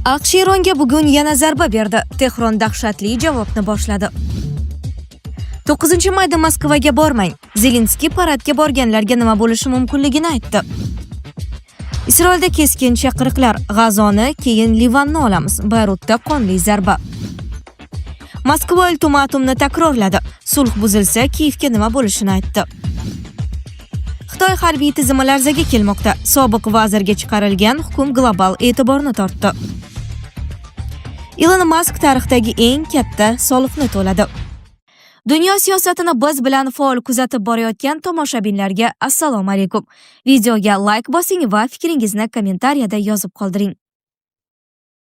AQSh Eronga bugun yana zarba berdi. Tehron dahshatli javobni boshladi. 9-mayda Moskvaga bormang. Zelenskiy paradga borganlarga nima bo'lishi mumkinligini aytdi. Isroilda keskin chaqiriqlar, G'azoni, keyin Livanni olamiz. Bayrutda qonli zarba. Moskva ultimatumni takrorladi. Sulh buzilsa, Kiyevga nima bo'lishini aytdi. Xitoy harbiy tizimi larzaga kelmoqda. Sobiq vazirga chiqarilgan hukm global e'tiborni tortdi. Elon Musk tarixdagi eng katta soliqni to'ladi. Dunyo siyosatini biz bilan faol kuzatib borayotgan tomoshabinlarga assalomu alaykum. Videoga like bosing va fikringizni kommentariyada yozib qoldiring.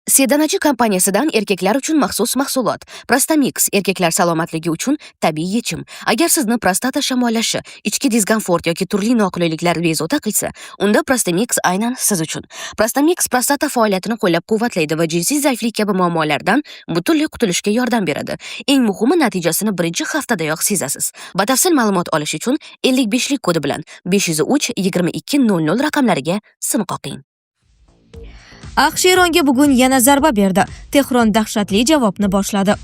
Sedanachi kompaniyasidan erkaklar uchun maxsus mahsulot. Prostamix erkaklar salomatligi uchun tabiiy yechim. Agar sizni prostata shamollashi, ichki diskomfort yoki turli noqulayliklar bezovta qilsa, unda Prostamix aynan siz uchun. Prostamix prostata faoliyatini qo'llab-quvvatlaydi va jinsiy zaiflik kabi muammolardan butunlay qutulishga yordam beradi. Eng muhimi, natijasini birinchi haftadayoq sezasiz. Batafsil ma'lumot olish uchun 55lik kodi bilan 503 2200 raqamlariga sim qoqing. AQSh Eronga bugun yana zarba berdi. Tehron dahshatli javobni boshladi.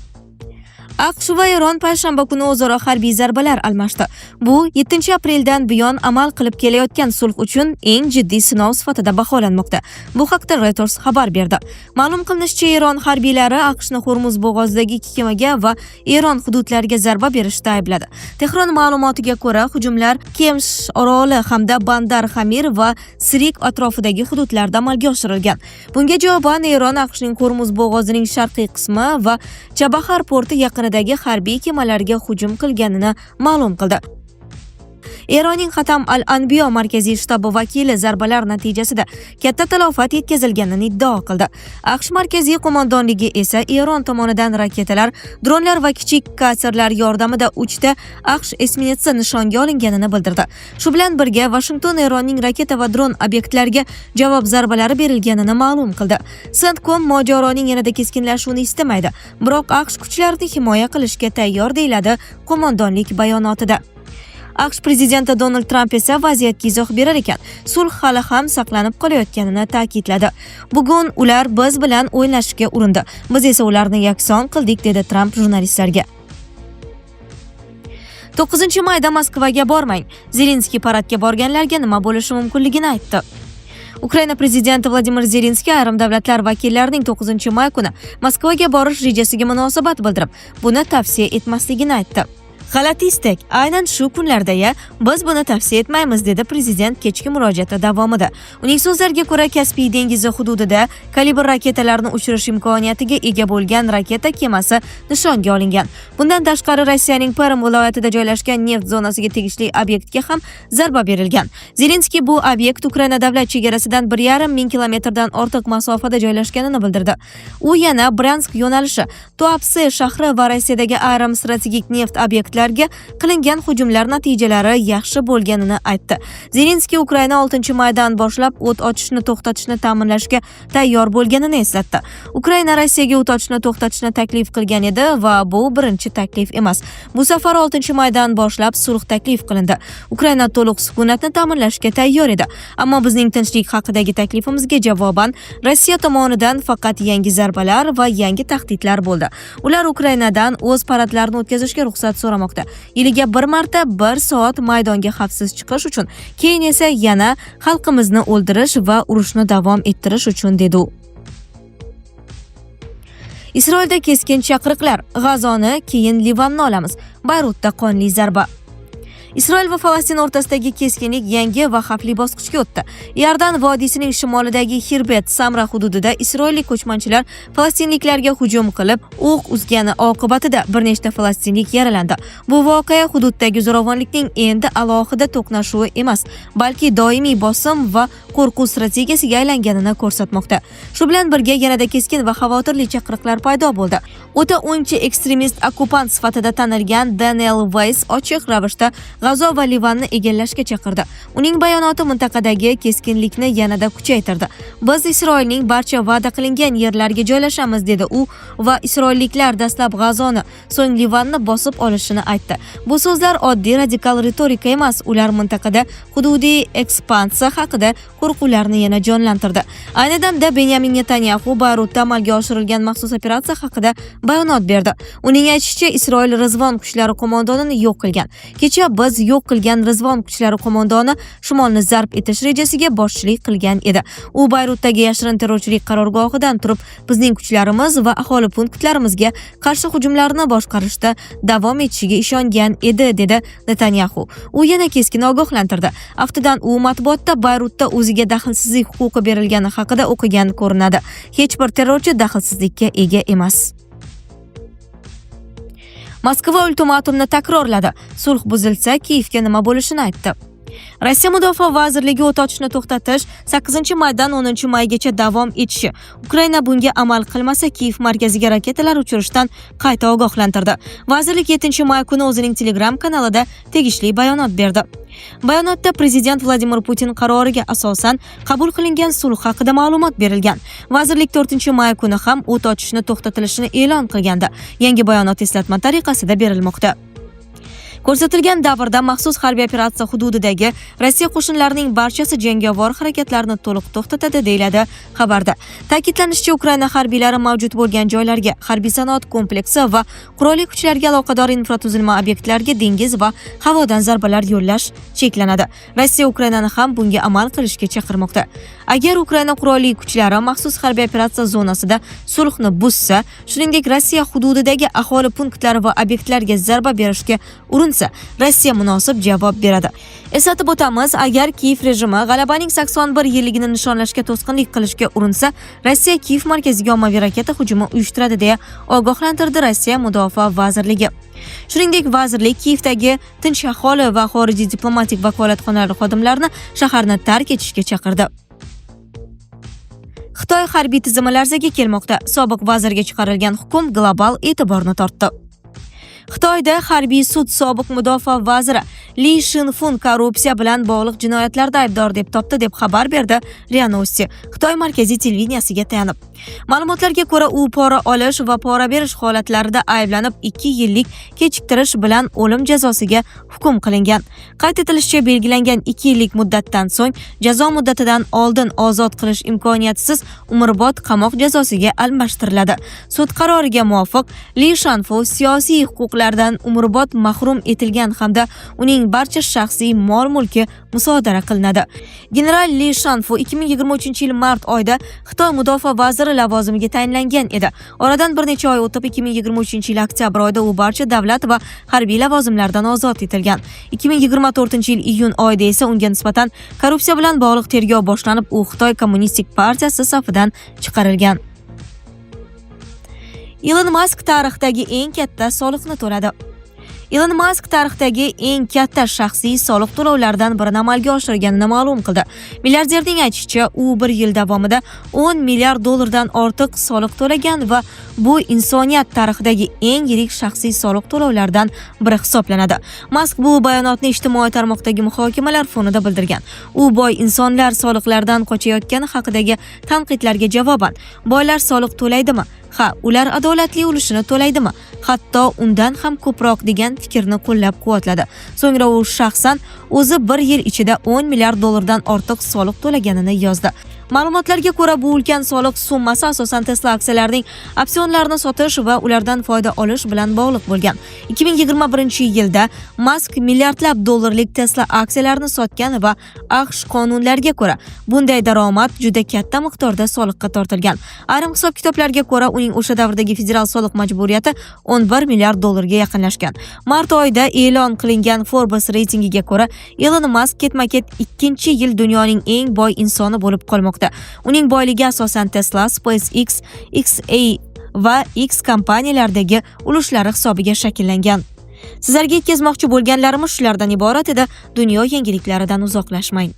AQSh va Eron payshanba kuni o'zaro harbiy zarbalar almashdi. Bu 7-apreldan buyon amal qilib kelayotgan sulh uchun eng jiddiy sinov sifatida baholanmoqda. Bu haqda Reuters xabar berdi. Ma'lum qilinishicha, Eron harbiylari AQShni Hormuz bo'g'ozidagi ikki kemaga va Eron hududlariga zarba berishda aybladi. Tehron ma'lumotiga ko'ra, hujumlar Kemsh oroli hamda Bandar Hamir va Sirik atrofidagi hududlarda amalga oshirilgan. Bunga javoban Eron AQShning Hormuz bo'g'ozining sharqiy qismi va Chabahar porti yaqinidagi harbiy kemalarga hujum qilganini ma'lum qildi. Eronning Xatam al-Anbiyo markaziy shtabi vakili zarbalar natijasida katta talofat yetkazilganini iddao qildi. AQSh markaziy qo'mondonligi esa Eron tomonidan raketalar, dronlar va kichik katerlar yordamida 3 ta AQSh esminetsi nishonga olinganini bildirdi. Shu bilan birga Washington Eronning raketa va dron obyektlariga javob zarbalari berilganini ma'lum qildi. CENTCOM mojaroning yanada keskinlashishini istamaydi, biroq AQSh kuchlarini himoya qilishga tayyor deyiladi qo'mondonlik bayonotida. AQSh prezidenti Donald Trump esa vaziyatga izoh berar ekan, sulh hali ham saqlanib qolayotganini ta'kidladi. Bugun ular biz bilan o'ynashga urindi, biz esa ularni yakson qildik, dedi Trump jurnalistlarga. 9-mayda Moskvaga bormang. Zelenskiy paradga borganlarga nima bo'lishi mumkinligini aytdi. Ukraina prezidenti Vladimir Zelenskiy ayrim davlatlar vakillarining 9-may kuni Moskvaga borish rejasiga munosabat bildirib, buni tavsiya etmasligini aytdi. G'alati istak, aynan shu kunlarda biz buni tavsiya etmaymiz, dedi prezident kechki murojaati davomida. Uning so'zlariga ko'ra, Kaspiy dengizi hududida kalibr raketalarni uchirish imkoniyatiga ega bo'lgan raketa kemasi nishonga olingan. Bundan tashqari, Rossiyaning Perm viloyatida joylashgan neft zonasiga tegishli obyektga ham zarba berilgan. Zelenskiy bu obyekt Ukraina davlat chegarasidan 1,5 ming kilometrdan ortiq masofada joylashganini bildirdi. U yana Bryansk yo'nalishi, Tuapse shahri va Rossiyadagi ayrim strategik neft obyektlarga qilingan hujumlar natijalari yaxshi bo'lganini aytdi. Zelenskiy Ukraina 6-maydan boshlab o't ochishni to'xtatishni ta'minlashga tayyor bo'lganini eslatdi. Ukraina Rossiyaga o't ochishni to'xtatishni taklif qilgan edi va bu birinchi taklif emas. Bu safar 6-maydan boshlab sulh taklif qilindi. Ukraina to'liq sukunatni ta'minlashga tayyor edi. Ammo bizning tinchlik haqidagi taklifimizga javoban Rossiya tomonidan faqat yangi zarbalar va yangi tahdidlar bo'ldi. Ular Ukrainadan o'z paradlarini o'tkazishga ruxsat so'ramoqda. Yiliga bir marta 1 soat maydonga xavfsiz chiqish uchun, keyin esa yana xalqimizni o'ldirish va urushni davom ettirish uchun, dedi u. Isroilda keskin chaqiriqlar, G'azoni, keyin Livanni olamiz. Bayrutda qonli zarba. Isroil va Falastin o'rtasidagi keskinlik yangi va xavfli bosqichga o'tdi. Iordan vodiysining shimolidagi Hirbet Samra hududida isroillik ko'chmanchilar falastinliklarga hujum qilib, o'q uzgani oqibatida bir nechta falastinlik yaralandi. Bu voqea hududdagi zo'ravonlikning endi alohida to'qnashuvi emas, balki doimiy bosim va qo'rquv strategiyasiga aylanganini ko'rsatmoqda. Shu bilan birga yanada keskin va xavotirli chaqiriqlar paydo bo'ldi. O'ta o'ngchi ekstremist okupant sifatida tanilgan Daniel Weiss ochiq ravishda G'azo va Livanni egallashga chaqirdi. Uning bayonoti mintaqadagi keskinlikni yanada kuchaytirdi. Biz Isroilning barcha va'da qilingan yerlarga joylashamiz dedi u va isroilliklar dastlab G'azoni, so'ng Livanni bosib olishini aytdi. Bu so'zlar oddiy radikal ritorika emas, ular mintaqada hududiy ekspansiya haqida qo'rquvlarni yana jonlantirdi. Ayni damda Benyamin Netanyahu Bayrutda amalga oshirilgan maxsus operatsiya haqida bayonot berdi. Uning aytishicha, Isroil Rizvon kuchlari qo'mondonini yo'q qilgan. Kecha biz yo'q qilgan Rizvon kuchlari qo'mondoni shimolni zarb etish rejasiga boshchilik qilgan edi. U Bayrutdagi yashirin terrorchilik qarorgohidan turib, bizning kuchlarimiz va aholi punktlarimizga qarshi hujumlarni boshqarishda davom etishiga ishongan edi, dedi Netanyahu. U yana keskin ogohlantirdi. Aftidan u matbuotda Bayrutda o'ziga daxlsizlik huquqi berilgani haqida o'qigan ko'rinadi. Hech bir terrorchi daxlsizlikka ega emas. Moskva ultimatumni takrorladi. Sulh buzilsa, Kiyevga nima bo'lishini aytdi. Rossiya Mudofaa vazirligi o't ochishni to'xtatish 8-maydan 10-maygacha davom etishi, Ukraina bunga amal qilmasa Kiyev markaziga raketalar uchirishdan qayta ogohlantirdi. Vazirlik 7-may kuni o'zining Telegram kanalida tegishli bayonot berdi. Bayonotda prezident Vladimir Putin qaroriga asosan qabul qilingan sulh haqida ma'lumot berilgan. Vazirlik 4-may kuni ham o't ochishni to'xtatilishini e'lon qilgandi. Yangi bayonot eslatma tariqasida berilmoqda. Ko'rsatilgan davrda maxsus harbiy operatsiya hududidagi Rossiya qo'shinlarining barchasi jangovar harakatlarni to'liq to'xtatadi, deyiladi xabarda. Ta'kidlanishicha, Ukraina harbiylari mavjud bo'lgan joylarga, harbiy sanoat kompleksi va qurolli kuchlarga aloqador infratuzilma obyektlariga dengiz va havodan zarbalar yo'llash cheklanadi. Rossiya Ukrainani ham bunga amal qilishga chaqirmoqda. Agar Ukraina qurolli kuchlari maxsus harbiy operatsiya zonasida sulhni buzsa, shuningdek Rossiya hududidagi aholi punktlari va obyektlarga zarba berishga urinsa, Rossiya munosib javob beradi. Eslatib o'tamiz, agar Kiyev rejimi g'alabaning 81 yilligini nishonlashga to'sqinlik qilishga urinsa, Rossiya Kiyev markaziga ommaviy raketa hujumi uyushtiradi deya ogohlantirdi Rossiya Mudofaa vazirligi. Shuningdek, vazirlik Kiyevdagi tinch aholi va xorijiy diplomatik vakolatxonalar xodimlarini shaharni tark etishga chaqirdi. Xitoy harbiy tizimi larzaga kelmoqda. Sobiq vazirga chiqarilgan hukm global e'tiborni tortdi. Xitoyda harbiy sud sobiq mudofaa vaziri Li Shinfun korrupsiya bilan bog'liq jinoyatlarda aybdor deb topdi, deb xabar berdi RIA Novosti Xitoy markaziy televideniyasiga tayanib. Ma'lumotlarga ko'ra, u pora olish va pora berish holatlarida ayblanib 2 yillik kechiktirish bilan o'lim jazosiga hukm qilingan. Qayd etilishicha, belgilangan 2 yillik muddatdan so'ng jazo muddatidan oldin ozod qilish imkoniyatisiz umrbod qamoq jazosiga almashtiriladi. Sud qaroriga muvofiq Li Shinfun siyosiy huquqlardan umrbod mahrum etilgan hamda uning barcha shaxsiy mol-mulki musodara qilinadi. General Li Shinfun 2023-yil mart oyida Xitoy mudofaa vaziri lavozimiga tayinlangan edi. Oradan bir necha oy o'tib 2023-yil oktyabr oyida u barcha davlat va harbiy lavozimlardan ozod etilgan. 2024-yil iyun oyida esa unga nisbatan korrupsiya bilan bog'liq tergov boshlanib, u Xitoy Kommunistik partiyasi safidan chiqarilgan. Elon Musk tarixdagi eng katta soliqni to'ladi. Elon Musk tarixdagi eng katta shaxsiy soliq to'lovlaridan birini amalga oshirganini ma'lum qildi. Milliarderning aytishicha, u 1 yil davomida 10 milliard dollardan ortiq soliq to'lagan va bu insoniyat tarixidagi eng yirik shaxsiy soliq to'lovlaridan biri hisoblanadi. Musk bu bayonotni ijtimoiy tarmoqdagi muhokamalar fonida bildirgan. U boy insonlar soliqlardan qochayotgani haqidagi tanqidlarga javoban, boylar soliq to'laydimi? Ha, ular adolatli ulushini to'laydimi? Hatto undan ham ko'proq degan fikrni qo'llab-quvvatladi. So'ngra u shaxsan o'zi 1 yil ichida 10 milliard dollardan ortiq soliq to'laganini yozdi. Ma'lumotlarga ko'ra, bu ulkan soliq summasi asosan Tesla aksiyalarining opsionlarini sotish va ulardan foyda olish bilan bog'liq bo'lgan. 2021-yilda Musk milliardlab dollarlik Tesla aksiyalarini sotgan va AQSh qonunlariga ko'ra bunday daromad juda katta miqdorda soliqqa tortilgan. Ayrim hisob-kitoblarga ko'ra, uning o'sha davrdagi federal soliq majburiyati 11 milliard dollarga yaqinlashgan. Mart oyida e'lon qilingan Forbes reytingiga ko'ra, Elon Musk ketma-ket 2-yil dunyoning eng boy insoni bo'lib qolmoqda. Uning boyligi asosan Tesla, SpaceX, XA va X kompaniyalaridagi ulushlari hisobiga shakllangan. Sizlarga yetkazmoqchi bo'lganlarimiz shulardan iborat edi. Dunyo yangiliklaridan uzoqlashmang.